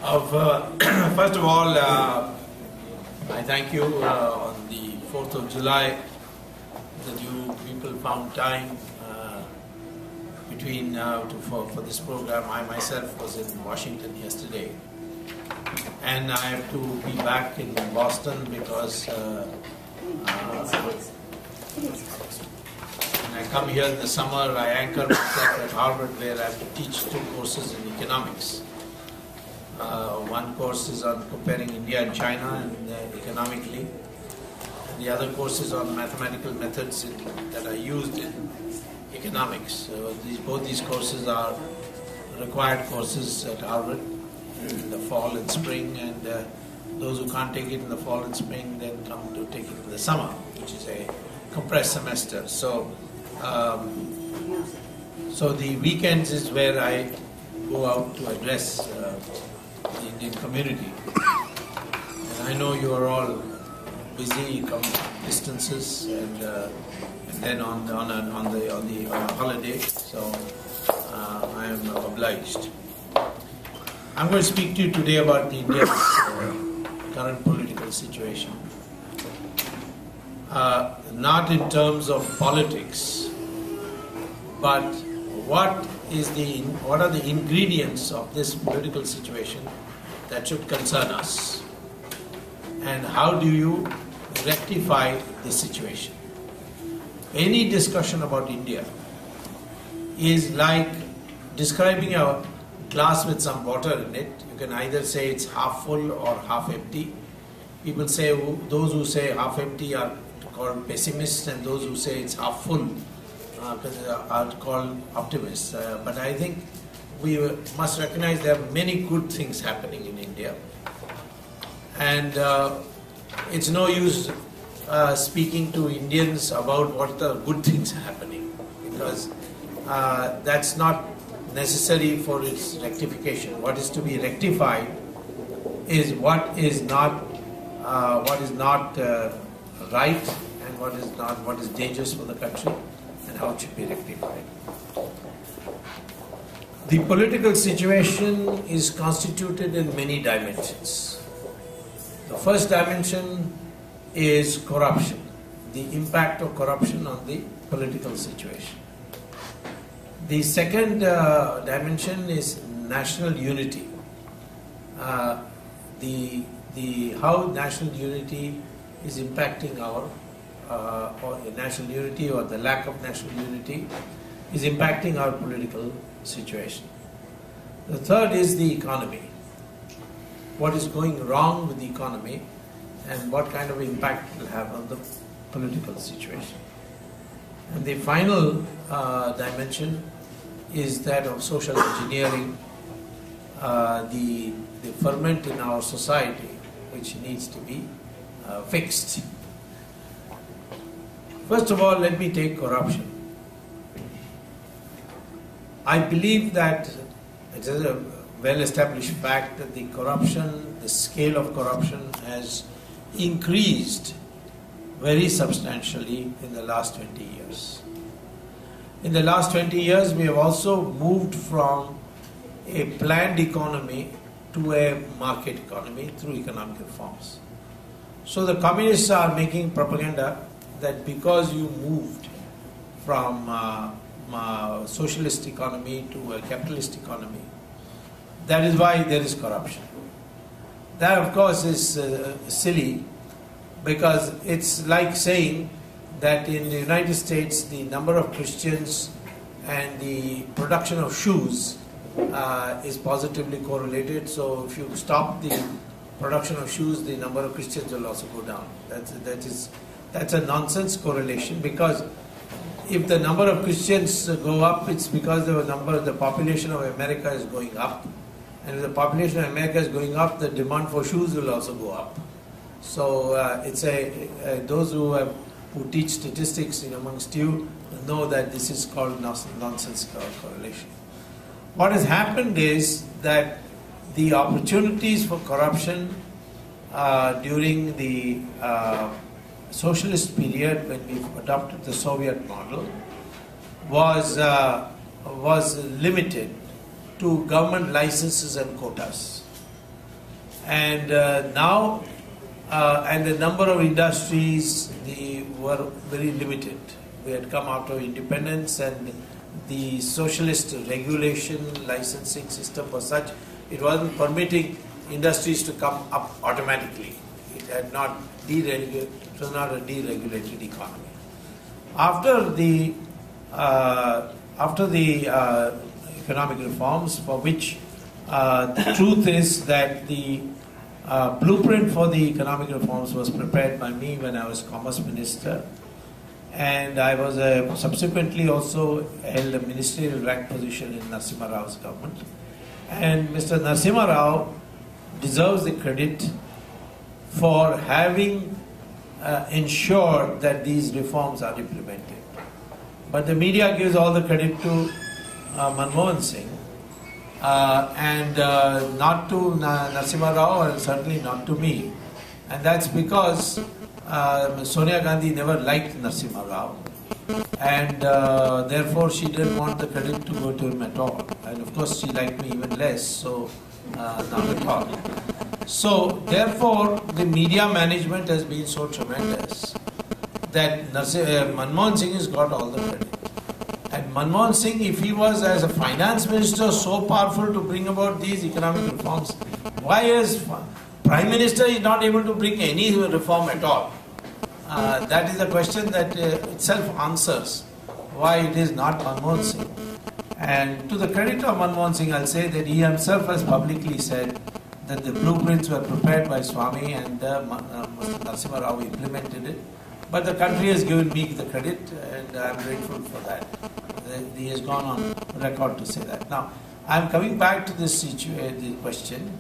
First of all, I thank you on the 4th of July that you people found time for this program. I myself was in Washington yesterday, and I have to be back in Boston because when I come here in the summer, I anchor myself at Harvard, where I have to teach 2 courses in economics. One course is on comparing India and China and economically. And the other course is on mathematical methods that are used in economics. So both these courses are required courses at Harvard in the fall and spring, and those who can't take it in the fall and spring then come to take it in the summer, which is a compressed semester. So the weekends is where I go out to address the Indian community. And I know you are all busy, come distances, and then on the holiday. So I am obliged. I'm going to speak to you today about India's current political situation. Not in terms of politics, but what are the ingredients of this political situation that should concern us, and how do you rectify the situation? Any discussion about India is like describing a glass with some water in it. You can either say it's half full or half empty. People say, those who say half empty are called pessimists, and those who say it's half full are called optimists. But I think we must recognize there are many good things happening in India, and it's no use speaking to Indians about what the good things are happening, because that's not necessary for its rectification. What is to be rectified is what is not right, and what is dangerous for the country, and how it should be rectified. The political situation is constituted in many dimensions. The first dimension is corruption, the impact of corruption on the political situation. The second dimension is national unity. How national unity is impacting or national unity or the lack of national unity is impacting our political situation. The third is the economy. What is going wrong with the economy, and what kind of impact it will have on the political situation. And the final dimension is that of social engineering, the ferment in our society which needs to be fixed. First of all, let me take corruption. I believe that it is a well-established fact that the scale of corruption has increased very substantially in the last 20 years. In the last 20 years, we have also moved from a planned economy to a market economy through economic reforms. So the communists are making propaganda that because you moved from socialist economy to a capitalist economy, that is why there is corruption. That, of course, is silly, because it's like saying that in the United States the number of Christians and the production of shoes is positively correlated. So if you stop the production of shoes, the number of Christians will also go down. That's a nonsense correlation, because if the number of Christians go up, it's because the population of America is going up. And if the population of America is going up, the demand for shoes will also go up. So those who teach statistics amongst you know that this is called nonsense correlation. What has happened is that the opportunities for corruption during the socialist period, when we adopted the Soviet model, was limited to government licenses and quotas. And now, and the number of industries were very limited. We had come out of independence, and the socialist regulation licensing system was such, it wasn't permitting industries to come up automatically. It had not deregulated, it was not a deregulated economy. After the economic reforms, for which the truth is that the blueprint for the economic reforms was prepared by me when I was Commerce Minister, and I was subsequently also held a ministerial rank position in Narasimha Rao's government. And Mr. Narasimha Rao deserves the credit for having ensured that these reforms are implemented. But the media gives all the credit to Manmohan Singh and not to Narasimha Rao, and certainly not to me. And that's because Sonia Gandhi never liked Narasimha Rao, and therefore she didn't want the credit to go to him at all. And of course she liked me even less, so not at all. So therefore the media management has been so tremendous that Manmohan Singh has got all the credit. And Manmohan Singh, if he was as a finance minister so powerful to bring about these economic reforms, why is Prime Minister is not able to bring any reform at all? That is the question that itself answers why it is not Manmohan Singh. And to the credit of Manmohan Singh, I'll say that he himself has publicly said that the blueprints were prepared by Swamy and Mr. Narasimha Rao implemented it. But the country has given me the credit, and I'm grateful for that. He has gone on record to say that. Now, I'm coming back to this the question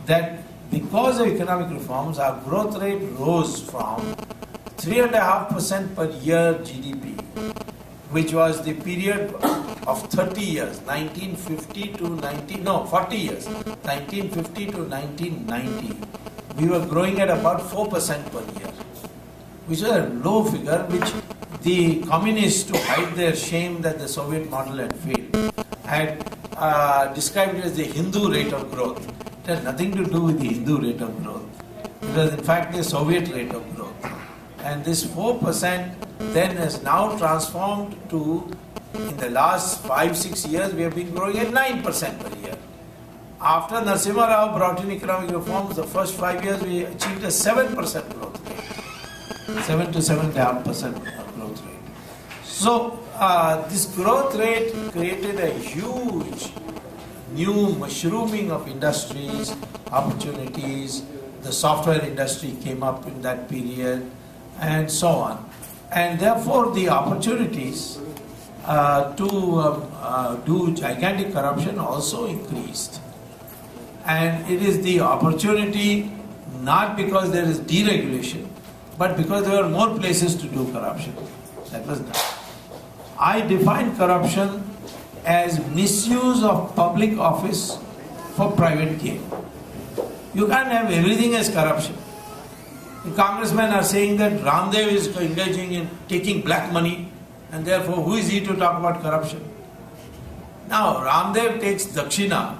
that because of economic reforms, our growth rate rose from 3.5% per year GDP, which was the period of 30 years, 1950 to 40 years, 1950 to 1990. We were growing at about 4% per year, which is a low figure, which the communists, to hide their shame that the Soviet model had failed, had described it as the Hindu rate of growth. It had nothing to do with the Hindu rate of growth. It was in fact the Soviet rate of growth. And this 4% then has now transformed to, in the last 5-6 years, we have been growing at 9% per year. After Narasimha Rao brought in economic reforms, the first 5 years we achieved a 7% growth rate. 7 to 7.5% growth rate. So this growth rate created a huge new mushrooming of industries, opportunities. The software industry came up in that period, and so on. And therefore the opportunities to do gigantic corruption also increased. And it is the opportunity not because there is deregulation, but because there are more places to do corruption. That was done. I define corruption as misuse of public office for private gain. You can't have everything as corruption. The congressmen are saying that Ramdev is engaging in taking black money, and therefore who is he to talk about corruption? Now Ramdev takes Dakshina.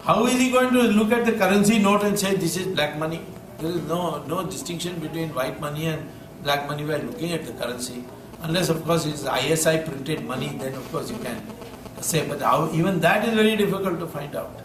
How is he going to look at the currency note and say this is black money? There is no distinction between white money and black money by looking at the currency. Unless of course it's ISI printed money, then of course you can say, but how, even that is very difficult to find out.